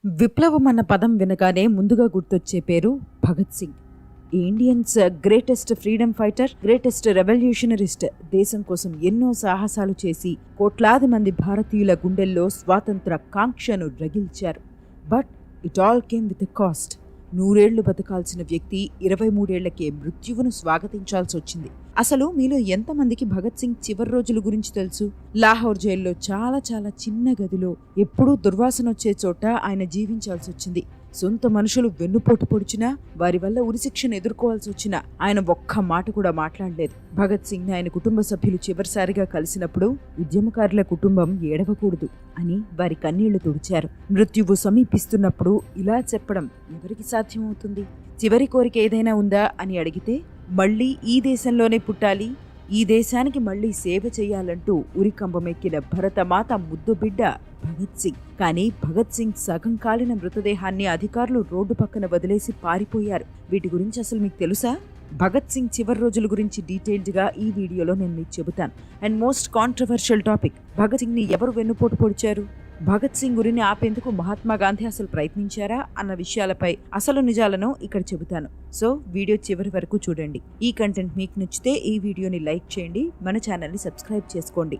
విప్లవం అన్న పదం వినగానే ముందుగా గుర్తొచ్చే పేరు Bhagat Singh. Indians greatest freedom fighter, greatest revolutionarist. దేశం కోసం ఎన్నో సాహసాలు చేసి కోట్లాది మంది భారతీయుల గుండెల్లో స్వాతంత్ర కాంక్షను రగిల్చారు. But it all came with a cost. 100 ఏళ్లు బతకాల్సిన వ్యక్తి 23 ఏళ్లకే మృత్యువును స్వాగతించాల్సి వచ్చింది. అసలు మీలో ఎంతమందికి భగత్ సింగ్ చివరి రోజుల గురించి తెలుసు? లాహోర్ జైల్లో చాలా చిన్న గదిలో ఎప్పుడూ దుర్వాసన వచ్చే చోట ఆయన జీవించాల్సి వచ్చింది. సొంత మనుషులు వెన్నుపోటు పొడిచినా, వారి వల్ల ఉరిశిక్షను ఎదుర్కోవాల్సి వచ్చినా ఆయన ఒక్క మాట కూడా మాట్లాడలేదు. భగత్ సింగ్ ఆయన కుటుంబ సభ్యులు చివరిసారిగా కలిసినప్పుడు ఉద్యమకారుల కుటుంబం ఏడవకూడదు అని వారి కన్నీళ్లు తుడిచారు. మృత్యువు సమీపిస్తున్నప్పుడు ఇలా చెప్పడం ఎవరికి సాధ్యమవుతుంది? చివరి కోరిక ఏదైనా ఉందా అని అడిగితే, మళ్లీ ఈ దేశంలోనే పుట్టాలి, ఈ దేశానికి మళ్లీ సేవ చేయాలంటూ ఉరికంబమెక్కిన భరతమాత ముద్దు బిడ్డ భగత్ సింగ్. కానీ భగత్ సింగ్ సగం కాలిన మృతదేహాన్ని అధికారులు రోడ్డు పక్కన వదిలేసి పారిపోయారు. వీటి గురించి అసలు మీకు తెలుసా? భగత్ సింగ్ చివరి రోజుల గురించి డీటెయిల్డ్ గా ఈ వీడియోలో నేను మీకు చెబుతాను. And most controversial topic, Bhagat Singh ని ఎవరు వెన్నుపోటు పొడిచారు? భగత్ సింగ్ గురిని ఆపేందుకు మహాత్మా గాంధీ అసలు ప్రయత్నించారా అన్న విషయాలపై అసలు నిజాలను ఇక్కడ చెబుతాను. సో వీడియో చివరి వరకు చూడండి. ఈ కంటెంట్ మీకు నచ్చితే ఈ వీడియోని లైక్ చేయండి, మన ఛానల్ని సబ్స్క్రైబ్ చేసుకోండి.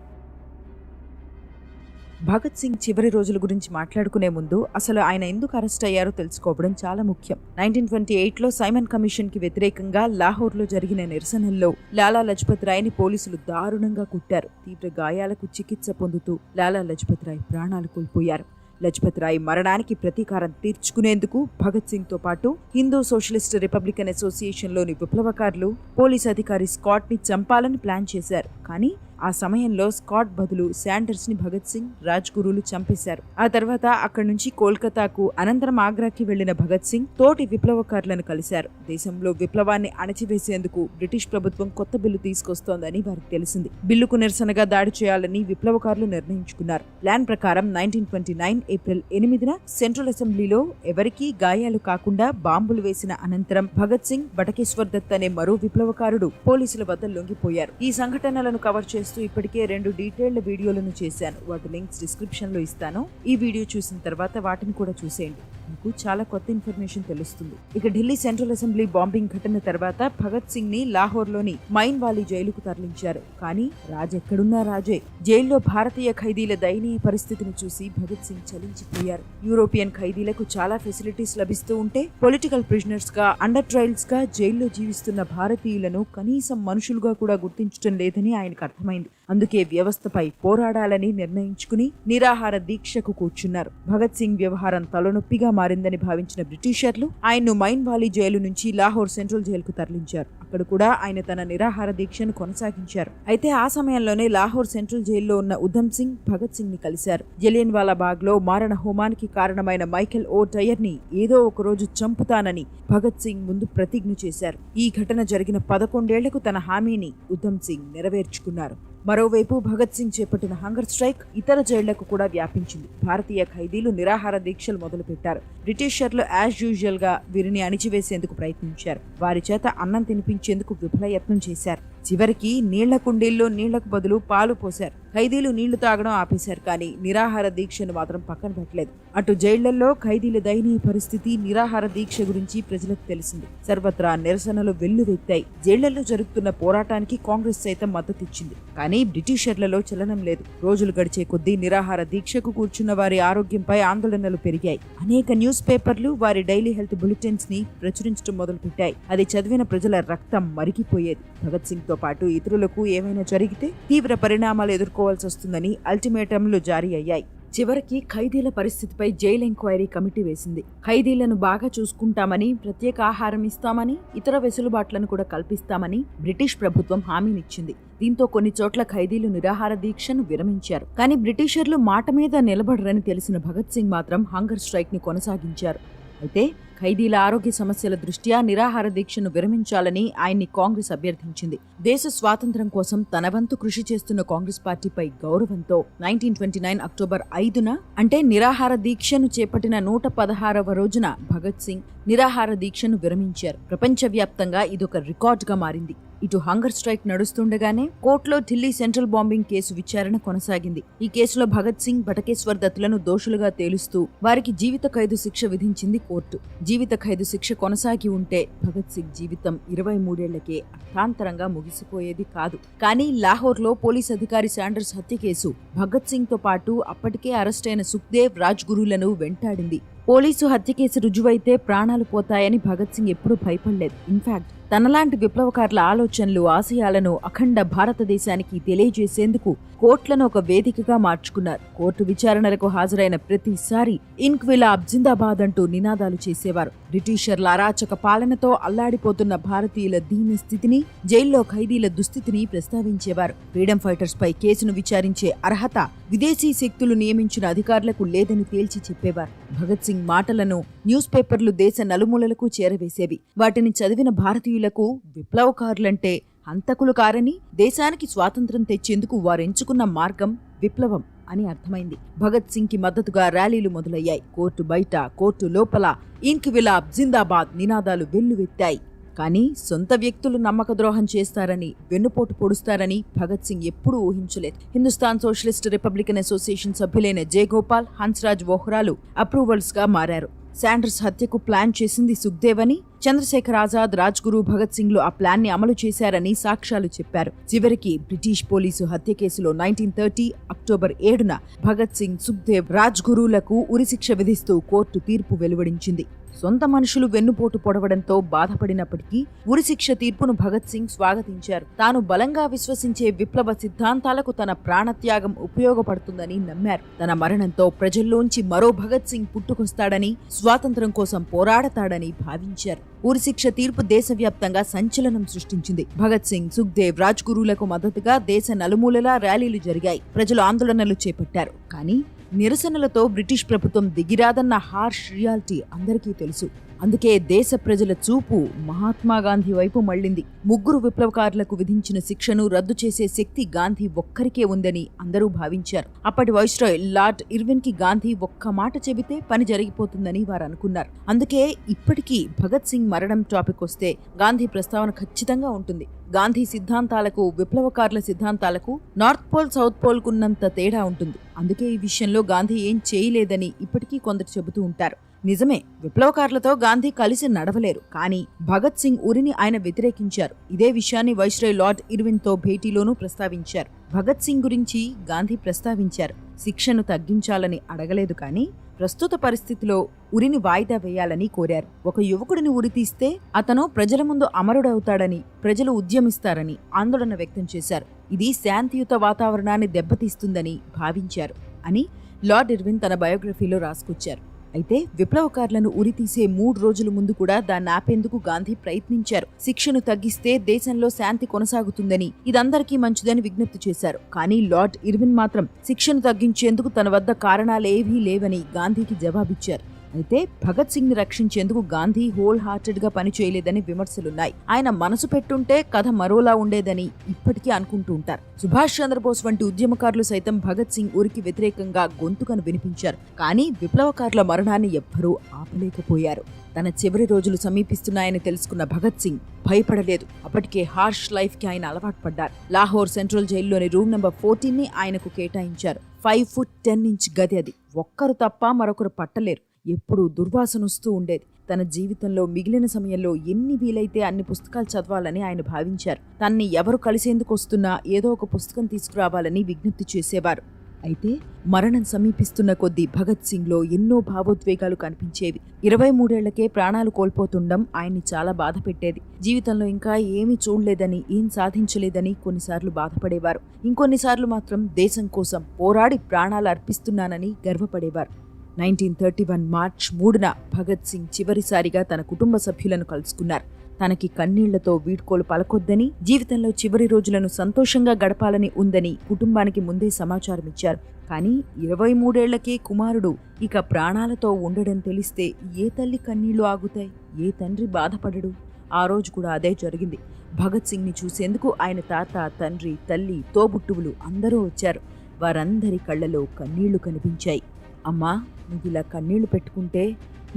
భగత్ సింగ్ చివరి రోజుల గురించి మాట్లాడుకునే ముందు అసలు ఆయన ఎందుకు అరెస్ట్ అయ్యారో తెలుసుకోవడం చాలా ముఖ్యం. 1928లో సైమన్ కమిషన్ కి వ్యతిరేకంగా లాహోర్లో జరిగిన నిరసనల్లో లాలా లజపత్ రాయ్ని పోలీసులు దారుణంగా కుట్టారు. తీవ్ర గాయాలకు చికిత్స పొందుతూ లాలా లజపత్ రాయ్ ప్రాణాలు కోల్పోయారు. లజపత్ రాయ్ మరణానికి ప్రతీకారం తీర్చుకునేందుకు భగత్ సింగ్ తో పాటు హిందూ సోషలిస్ట్ రిపబ్లికన్ అసోసియేషన్లోని విప్లవకారులు పోలీస్ అధికారి స్కాట్ ని చంపాలని ప్లాన్ చేశారు. కానీ ఆ సమయంలో స్కాట్ బదులు శాండర్స్ ని భగత్ సింగ్, రాజ్ గురులు చంపేశారు. ఆ తర్వాత అక్కడి నుంచి కోల్కతాకు, అనంతరం ఆగ్రాకి వెళ్లిన భగత్ సింగ్ తోటి విప్లవకారులను కలిశారు. దేశంలో విప్లవాన్ని అణచివేసేందుకు బ్రిటిష్ ప్రభుత్వం కొత్త బిల్లు తీసుకొస్తోందని వారికి తెలిసింది. బిల్లుకు నిరసనగా దాడి చేయాలని విప్లవకారులు నిర్ణయించుకున్నారు. ప్లాన్ ప్రకారం 1929 ఏప్రిల్ 8న సెంట్రల్ అసెంబ్లీలో ఎవరికీ గాయాలు కాకుండా బాంబులు వేసిన అనంతరం భగత్ సింగ్, బటకేశ్వర్ దత్ అనే మరో విప్లవకారుడు పోలీసుల వద్ద లొంగిపోయారు. ఈ సంఘటనలను కవర్ చేస్తూ ఇప్పటికే 2 డీటెయిల్డ్ వీడియోలను చేశాను. వాటి లింక్స్ డిస్క్రిప్షన్ లో ఇస్తాను. ఈ వీడియో చూసిన తర్వాత వాటిని కూడా చూసేయండి, మీకు చాలా కొత్త ఇన్ఫర్మేషన్ తెలుస్తుంది. ఇక ఢిల్లీ సెంట్రల్ అసెంబ్లీ బాంబింగ్ ఘటన తర్వాత భగత్ సింగ్ ని లాహోర్లోని మైన్ వాలీ జైలుకు తరలించారు. కానీ రాజ్ ఎక్కడున్నా రాజే. జైల్లో భారతీయ ఖైదీల దయనీయ పరిస్థితిని చూసి భగత్ సింగ్ చలించిపోయారు. యూరోపియన్ ఖైదీలకు చాలా ఫెసిలిటీస్ లభిస్తూ ఉంటే పొలిటికల్ ప్రిజనర్స్ గా, అండర్ ట్రయల్స్ గా జైల్లో జీవిస్తున్న భారతీయులను కనీసం మనుషులుగా కూడా గుర్తించడం లేదని ఆయనకు అర్థమైంది. అందుకే వ్యవస్థపై పోరాడాలని నిర్ణయించుకుని నిరాహార దీక్షకు కూర్చున్నారు. భగత్ సింగ్ వ్యవహారం తలనొప్పిగా మారిందని భావించిన బ్రిటిషర్లు ఆయన్ను మైన్ వాలీ జైలు నుంచి లాహోర్ సెంట్రల్ జైలుకు తరలించారు. అక్కడ కూడా ఆయన తన నిరాహార దీక్షను కొనసాగించారు. అయితే ఆ సమయంలోనే లాహోర్ సెంట్రల్ జైల్లో ఉన్న ఉధమ్ సింగ్ భగత్ సింగ్ ని కలిశారు. జలియన్వాలా బాగ్ లో మారణ హోమానికి కారణమైన మైకేల్ ఓ టయర్ ని ఏదో ఒక రోజు చంపుతానని భగత్ సింగ్ ముందు ప్రతిజ్ఞ చేశారు. ఈ ఘటన జరిగిన 11 ఏళ్లకు తన హామీని ఉధమ్ సింగ్ నెరవేర్చుకున్నారు. మరోవైపు భగత్ సింగ్ చేపట్టిన హంగర్ స్ట్రైక్ ఇతర జైళ్లకు కూడా వ్యాపించింది. భారతీయ ఖైదీలు నిరాహార దీక్షలు మొదలుపెట్టారు. బ్రిటిషర్లు యాజ్ యూజువల్ గా వీరిని అణిచివేసేందుకు ప్రయత్నించారు. వారి చేత అన్నం తినిపించేందుకు విఫలయత్నం చేశారు. చివరికి నీళ్ల కుండీల్లో నీళ్లకు బదులు పాలు పోశారు. ఖైదీలు నీళ్లు తాగడం ఆపేశారు. కానీ నిరాహార దీక్షను మాత్రం పక్కన పెట్టలేదు. అటు జైళ్లలో ఖైదీల దయనీయ పరిస్థితి, నిరాహార దీక్ష గురించి ప్రజలకు తెలిసింది. సర్వత్రా నిరసనలు వెల్లువెత్తాయి. జైళ్లలో జరుగుతున్న పోరాటానికి కాంగ్రెస్ సైతం మద్దతిచ్చింది. కానీ బ్రిటిషర్లలో చలనం లేదు. రోజులు గడిచే కొద్దీ నిరాహార దీక్షకు కూర్చున్న వారి ఆరోగ్యంపై ఆందోళనలు పెరిగాయి. అనేక న్యూస్ పేపర్లు వారి డైలీ హెల్త్ బులెటిన్స్ ని ప్రచురించడం మొదలుపెట్టాయి. అది చదివిన ప్రజల రక్తం మరిగిపోయేది. భగత్ సింగ్ తో పాటు ఇతరులకు ఏమైనా జరిగితే తీవ్ర పరిణామాలు ఎదుర్కోవాల్సి వస్తుందని అల్టిమేటంలు జారీ అయ్యాయి. చివరికి ఖైదీల పరిస్థితిపై జైలు ఎంక్వైరీ కమిటీ వేసింది. ఖైదీలను బాగా చూసుకుంటామని, ప్రత్యేక ఆహారం ఇస్తామని, ఇతర వెసులుబాట్లను కూడా కల్పిస్తామని బ్రిటిష్ ప్రభుత్వం హామీనిచ్చింది. దీంతో కొన్ని చోట్ల ఖైదీలు నిరాహార దీక్షను విరమించారు. కానీ బ్రిటిషర్లు మాట మీద నిలబడరని తెలిసిన భగత్ సింగ్ మాత్రం హంగర్ స్ట్రైక్ ని కొనసాగించారు. అయితే ఖైదీల ఆరోగ్య సమస్యల దృష్ట్యా నిరాహార దీక్షను విరమించాలని ఆయన్ని కాంగ్రెస్ అభ్యర్థించింది. దేశ స్వాతంత్ర్యం కోసం తన వంతు కృషి చేస్తున్న కాంగ్రెస్ పార్టీపై గౌరవంతో 1929 అక్టోబర్ 5న, అంటే నిరాహార దీక్షను చేపట్టిన 116వ రోజున భగత్ సింగ్ నిరాహార దీక్షను విరమించారు. ప్రపంచవ్యాప్తంగా ఇదొక రికార్డుగా మారింది. ఇటు హంగర్ స్ట్రైక్ నడుస్తుండగానే కోర్టులో ఢిల్లీ సెంట్రల్ బాంబింగ్ కేసు విచారణ కొనసాగింది. ఈ కేసులో భగత్ సింగ్, బటకేశ్వర్ దత్తులను దోషులుగా తేలుస్తూ వారికి జీవిత ఖైదు శిక్ష విధించింది కోర్టు. జీవిత ఖైదు శిక్ష కొనసాగి ఉంటే భగత్ సింగ్ జీవితం 23 ఏళ్లకే అర్థాంతరంగా ముగిసిపోయేది కాదు. కానీ లాహోర్లో పోలీస్ అధికారి శాండర్స్ హత్య కేసు భగత్ సింగ్ తో పాటు అప్పటికే అరెస్టైన సుఖ్దేవ్, రాజ్గురులను వెంటాడింది. పోలీసు హత్య కేసు రుజువైతే ప్రాణాలు పోతాయని భగత్ సింగ్ ఎప్పుడూ భయపడలేదు. ఇన్ఫాక్ట్ తనలాంటి విప్లవకారుల ఆలోచనలు, ఆశయాలను అఖండ భారతదేశానికి తెలియజేసేందుకు కోర్టులను ఒక వేదికగా మార్చుకున్నారు. కోర్టు విచారణలకు హాజరైన ప్రతిసారి ఇన్క్విలాబ్ జిందాబాద్ అంటూ నినాదాలు చేసేవారు. బ్రిటిషర్ల అరాచక పాలనతో అల్లాడిపోతున్న భారతీయుల దీన స్థితిని, జైల్లో ఖైదీల దుస్థితిని ప్రస్తావించేవారు. ఫ్రీడమ్ ఫైటర్స్ పై కేసును విచారించే అర్హత విదేశీ శక్తులు నియమించిన అధికారులకు లేదని తేల్చి చెప్పేవారు. భగత్ సింగ్ మాటలను న్యూస్ పేపర్లు దేశ నలుమూలలకు చేరవేసేవి. వాటిని చదివిన భారతీయులకు విప్లవకారులంటే హంతకులు కారని, దేశానికి స్వాతంత్ర్యం తెచ్చేందుకు వారెంచుకున్న మార్గం విప్లవం అని అర్థమైంది. భగత్ సింగ్ కి మద్దతుగా ర్యాలీలు మొదలయ్యాయి. కోర్టు బయట, కోర్టు లోపల ఇన్క్విలాబ్ జిందాబాద్ నినాదాలు వెల్లువెత్తాయి. కానీ సొంత వ్యక్తులు నమ్మక ద్రోహం చేస్తారని, వెన్నుపోటు పొడుస్తారని భగత్ సింగ్ ఎప్పుడూ ఊహించలేదు. హిందుస్థాన్ సోషలిస్ట్ రిపబ్లికన్ అసోసియేషన్ సభ్యులైన జయగోపాల్, హన్స్రాజ్ వోహ్రాలు అప్రూవల్స్ గా మారారు. శాండర్స్ హత్యకు ప్లాన్ చేసింది సుఖ్దేవ్ అని, చంద్రశేఖర్ ఆజాద్, రాజ్గురు, భగత్ సింగ్ లు ఆ ప్లాన్ ని అమలు చేశారని సాక్ష్యాలు చెప్పారు. చివరికి బ్రిటిష్ పోలీసు హత్య కేసులో 1930 అక్టోబర్ 7న భగత్ సింగ్, సుఖ్దేవ్, రాజ్గురులకు ఉరిశిక్ష విధిస్తూ కోర్టు తీర్పు వెలువడించింది. సొంత మనుషులు వెన్నుపోటు పొడవడంతో బాధపడినప్పటికీ ఉరిశిక్ష తీర్పును భగత్ సింగ్ స్వాగతించారు. తాను బలంగా విశ్వసించే విప్లవ సిద్ధాంతాలకు తన ప్రాణత్యాగం ఉపయోగపడుతుందని నమ్మారు. తన మరణంతో ప్రజల్లోంచి మరో భగత్ సింగ్ పుట్టుకొస్తాడని, స్వాతంత్ర్యం కోసం పోరాడతాడని భావించారు. ఉరిశిక్ష తీర్పు దేశవ్యాప్తంగా సంచలనం సృష్టించింది. భగత్ సింగ్, సుఖ్దేవ్, రాజ్గురులకు మద్దతుగా దేశ నలుమూలలా ర్యాలీలు జరిగాయి. ప్రజలు ఆందోళనలు చేపట్టారు. కానీ నిరసనలతో బ్రిటిష్ ప్రభుత్వం దిగిరాదన్న హార్ష్ రియాలిటీ అందరికీ తెలుసు. అందుకే దేశ ప్రజల చూపు మహాత్మాగాంధీ వైపు మళ్లింది. ముగ్గురు విప్లవకారులకు విధించిన శిక్షను రద్దు చేసే శక్తి గాంధీ ఒక్కరికే ఉందని అందరూ భావించారు. అప్పటి వైస్రాయ్ లార్డ్ ఇర్విన్ కి గాంధీ ఒక్క మాట చెబితే పని జరిగిపోతుందని వారు అనుకున్నారు. అందుకే ఇప్పటికీ భగత్ సింగ్ మరణం టాపిక్ వస్తే గాంధీ ప్రస్తావన ఖచ్చితంగా ఉంటుంది. గాంధీ సిద్ధాంతాలకు, విప్లవకారుల సిద్ధాంతాలకు నార్త్ పోల్, సౌత్ పోల్ కున్నంత తేడా ఉంటుంది. అందుకే ఈ విషయంలో గాంధీ ఏం చేయలేదని ఇప్పటికీ కొందరు చెబుతూ ఉంటారు. నిజమే, విప్లవకారులతో గాంధీ కలిసి నడవలేరు. కానీ భగత్ సింగ్ ఉరిని ఆయన వ్యతిరేకించారు. ఇదే విషయాన్ని వైస్రాయ్ లార్డ్ ఇర్విన్ తో భేటీలోనూ ప్రస్తావించారు. భగత్ సింగ్ గురించి గాంధీ ప్రస్తావించారు. శిక్షను తగ్గించాలని అడగలేదు, కానీ ప్రస్తుత పరిస్థితిలో ఉరిని వాయిదా వేయాలని కోరారు. ఒక యువకుడిని ఉరితీస్తే అతను ప్రజల ముందు అమరుడవుతాడని, ప్రజలు ఉద్యమిస్తారని ఆందోళన వ్యక్తం చేశారు. ఇది శాంతియుత వాతావరణాన్ని దెబ్బతీస్తుందని భావించారు అని లార్డ్ ఇర్విన్ తన బయోగ్రఫీలో రాసుకొచ్చారు. అయితే విప్లవకారులను ఉరితీసే 3 రోజుల ముందు కూడా దాన్ని ఆపేందుకు గాంధీ ప్రయత్నించారు. శిక్షను తగ్గిస్తే దేశంలో శాంతి కొనసాగుతుందని, ఇదందరికీ మంచిదని విజ్ఞప్తి చేశారు. కానీ లార్డ్ ఇర్విన్ మాత్రం శిక్షను తగ్గించేందుకు తన వద్ద కారణాలేవీ లేవని గాంధీకి జవాబిచ్చారు. అయితే భగత్ సింగ్ ని రక్షించేందుకు గాంధీ హోల్ హార్టెడ్ గా పనిచేయలేదని విమర్శలున్నాయి. ఆయన మనసు పెట్టుంటే కథ మరోలా ఉండేదని ఇప్పటికీ అనుకుంటూ ఉంటారు. సుభాష్ చంద్రబోస్ వంటి ఉద్యమకారులు సైతం భగత్ సింగ్ ఉరికి వ్యతిరేకంగా గొంతుకను వినిపించారు. కానీ విప్లవకారుల మరణాన్ని ఎవ్వరూ ఆపలేకపోయారు. తన చివరి రోజులు సమీపిస్తున్నాయని తెలుసుకున్న భగత్ సింగ్ భయపడలేదు. అప్పటికే హార్ష్ లైఫ్ కి ఆయన అలవాటు పడ్డారు. లాహోర్ సెంట్రల్ జైల్లోని రూమ్ నెంబర్ 14 ని ఆయనకు కేటాయించారు. 5 ఫుట్ 10 ఇంచ్ గది అది. ఒక్కరు తప్ప మరొకరు పట్టలేరు. ఎప్పుడూ దుర్వాసనొస్తూ ఉండేది. తన జీవితంలో మిగిలిన సమయంలో ఎన్ని వీలైతే అన్ని పుస్తకాలు చదవాలని ఆయన భావించారు. తన్ని ఎవరు కలిసేందుకు వస్తున్నా ఏదో ఒక పుస్తకం తీసుకురావాలని విజ్ఞప్తి చేసేవారు. అయితే మరణం సమీపిస్తున్న కొద్దీ భగత్ సింగ్ లో ఎన్నో భావోద్వేగాలు కనిపించేవి. 23 ఏళ్లకే ప్రాణాలు కోల్పోతుండడం ఆయన్ని చాలా బాధ పెట్టేది. జీవితంలో ఇంకా ఏమీ చూడలేదని, ఏం సాధించలేదని కొన్నిసార్లు బాధపడేవారు. ఇంకొన్నిసార్లు మాత్రం దేశం కోసం పోరాడి ప్రాణాలు అర్పిస్తున్నానని గర్వపడేవారు. 1931 మార్చ్ 3న భగత్ సింగ్ చివరిసారిగా తన కుటుంబ సభ్యులను కలుసుకున్నారు. తనకి కన్నీళ్లతో వీడ్కోలు పలకొద్దని, జీవితంలో చివరి రోజులను సంతోషంగా గడపాలని ఉందని కుటుంబానికి ముందే సమాచారం ఇచ్చారు. కానీ 23 ఏళ్లకే కుమారుడు ఇక ప్రాణాలతో ఉండడం తెలిస్తే ఏ తల్లి కన్నీళ్లు ఆగుతాయి? ఏ తండ్రి బాధపడడు? ఆ రోజు కూడా అదే జరిగింది. భగత్ సింగ్ ని చూసేందుకు ఆయన తాత, తండ్రి, తల్లి, తోబుట్టువులు అందరూ వచ్చారు. వారందరి కళ్లలో కన్నీళ్లు కనిపించాయి. అమ్మా, నువ్విలా కన్నీళ్లు పెట్టుకుంటే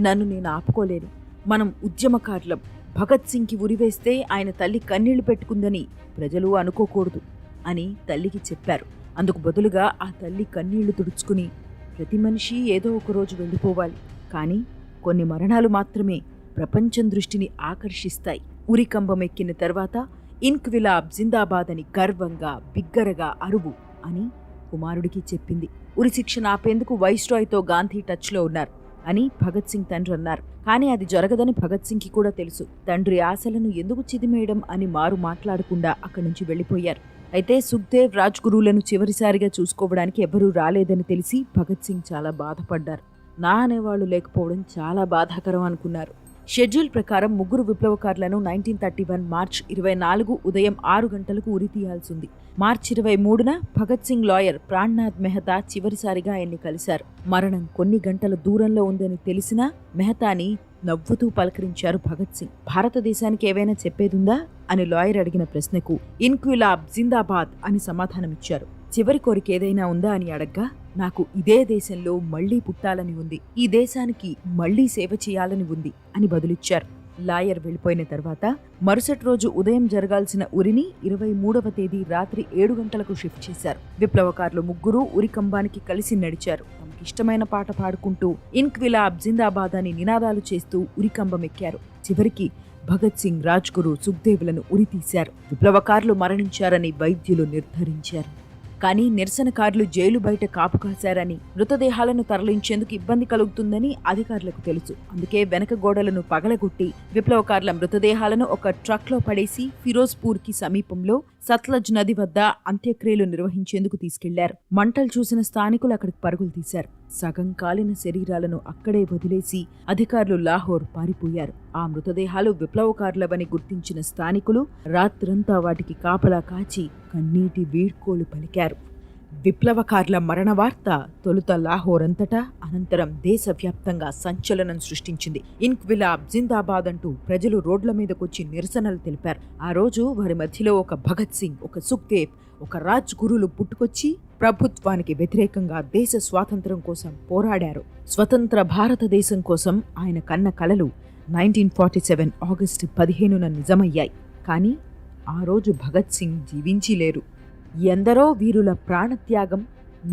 నన్ను నేను ఆపుకోలేను. మనం ఉద్యమకారులం, భగత్ సింగ్కి ఉరివేస్తే ఆయన తల్లి కన్నీళ్లు పెట్టుకుందని ప్రజలు అనుకోకూడదు అని తల్లికి చెప్పారు. అందుకు బదులుగా ఆ తల్లి కన్నీళ్లు తుడుచుకుని ప్రతి మనిషి ఏదో ఒకరోజు వెళ్ళిపోవాలి, కానీ కొన్ని మరణాలు మాత్రమే ప్రపంచం దృష్టిని ఆకర్షిస్తాయి. ఉరికంబం ఎక్కిన తర్వాత ఇన్క్విలాబ్ జిందాబాద్ అని గర్వంగా బిగ్గరగా అరువు అని కుమారుడికి చెప్పింది. ఉరిశిక్షణ ఆపేందుకు వైస్రాయ్తో గాంధీ టచ్లో ఉన్నారు అని భగత్ సింగ్ తండ్రి అన్నారు. కానీ అది జరగదని భగత్ సింగ్కి కూడా తెలుసు. తండ్రి ఆశలను ఎందుకు చిదిమేయడం అని మారు మాట్లాడకుండా అక్కడి నుంచి వెళ్లిపోయారు. అయితే సుఖ్దేవ్, రాజ్గురువులను చివరిసారిగా చూసుకోవడానికి ఎవరూ రాలేదని తెలిసి భగత్ సింగ్ చాలా బాధపడ్డారు. నా అనేవాళ్లు లేకపోవడం చాలా బాధాకరం అనుకున్నారు. షెడ్యూల్ ప్రకారం ముగ్గురు విప్లవకారులను 1931 మార్చి 24 ఉదయం 6 గంటలకు ఉరి తీయాల్సింది. మార్చి 23న భగత్ సింగ్ లాయర్ ప్రాణ్నాథ్ మెహతా చివరిసారిగా ఆయన్ని కలిశారు. మరణం కొన్ని గంటల దూరంలో ఉందని తెలిసినా మెహతాని నవ్వుతూ పలకరించారు భగత్ సింగ్. భారతదేశానికి ఏవైనా చెప్పేదుందా అని లాయర్ అడిగిన ప్రశ్నకు ఇన్క్విలాబ్ జిందాబాద్ అని సమాధానమిచ్చారు. చివరి కోరిక ఏదైనా ఉందా అని అడగ్గా, నాకు ఇదే దేశంలో మళ్లీ పుట్టాలని ఉంది, ఈ దేశానికి మళ్లీ సేవ చేయాలని ఉంది అని బదులిచ్చారు. లాయర్ వెళ్లిపోయిన తర్వాత మరుసటి రోజు ఉదయం జరగాల్సిన ఉరిని 23వ తేదీ రాత్రి 7 గంటలకు షిఫ్ట్ చేశారు. విప్లవకారులు ముగ్గురు ఉరికంబానికి కలిసి నడిచారు. తమకిష్టమైన పాట పాడుకుంటూ ఇన్క్విలాబ్ జిందాబాద్ అని నినాదాలు చేస్తూ ఉరికంబం ఎక్కారు. చివరికి భగత్ సింగ్, రాజ్గురు, సుఖ్దేవ్లను ఉరితీశారు. విప్లవకారులు మరణించారని వైద్యులు నిర్ధారించారు. కానీ నిరసనకారులు జైలు బయట కాపు కాశారని, మృతదేహాలను తరలించేందుకు ఇబ్బంది కలుగుతుందని అధికారులకు తెలుసు. అందుకే వెనక గోడలను పగలగొట్టి విప్లవకారుల మృతదేహాలను ఒక ట్రక్లో పడేసి ఫిరోజ్పూర్కి సమీపంలో సత్లజ్ నది వద్ద అంత్యక్రియలు నిర్వహించేందుకు తీసుకెళ్లారు. మంటలు చూసిన స్థానికులు అక్కడికి పరుగులు తీశారు. సగం కాలిన శరీరాలను అక్కడే వదిలేసి అధికారులు లాహోర్ పారిపోయారు. ఆ మృతదేహాలు విప్లవకారులవని గుర్తించిన స్థానికులు రాత్రంతా వాటికి కాపలా కాచి కన్నీటి వీడ్కోలు పలికారు. విప్లవకారుల మరణ వార్త తొలుత లాహోర్ అంతటా, అనంతరం దేశవ్యాప్తంగా సంచలనం సృష్టించింది. ఇన్క్విలాబ్ జిందాబాద్ అంటూ ప్రజలు రోడ్ల మీదకొచ్చి నిరసనలు తెలిపారు. ఆ రోజు వారి మధ్యలో ఒక భగత్ సింగ్, ఒక సుఖ్దేవ్, ఒక రాజ్గురులు పుట్టుకొచ్చి ప్రభుత్వానికి వ్యతిరేకంగా దేశ స్వాతంత్ర్యం కోసం పోరాడారు. స్వతంత్ర భారతదేశం కోసం ఆయన కన్న కలలు 1947 ఆగస్టు 15న నిజమయ్యాయి. కానీ ఆ రోజు భగత్ సింగ్ జీవించి లేరు. ఎందరో వీరుల ప్రాణత్యాగం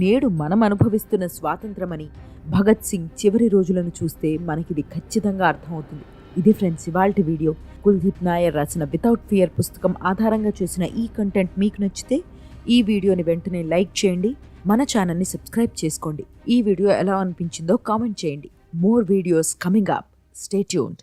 నేడు మనం అనుభవిస్తున్న స్వాతంత్రమని భగత్ సింగ్ చివరి రోజులను చూస్తే మనకిది ఖచ్చితంగా అర్థమవుతుంది. ఇది ఫ్రెండ్స్ ఇవాల్టి వీడియో. కుల్దీప్ నాయర్ రాసిన వితౌట్ ఫియర్ పుస్తకం ఆధారంగా చేసిన ఈ కంటెంట్ మీకు నచ్చితే ఈ వీడియోని వెంటనే లైక్ చేయండి, మన ఛానల్ని సబ్స్క్రైబ్ చేసుకోండి. ఈ వీడియో ఎలా అనిపించిందో కామెంట్ చేయండి. More videos coming up. Stay tuned.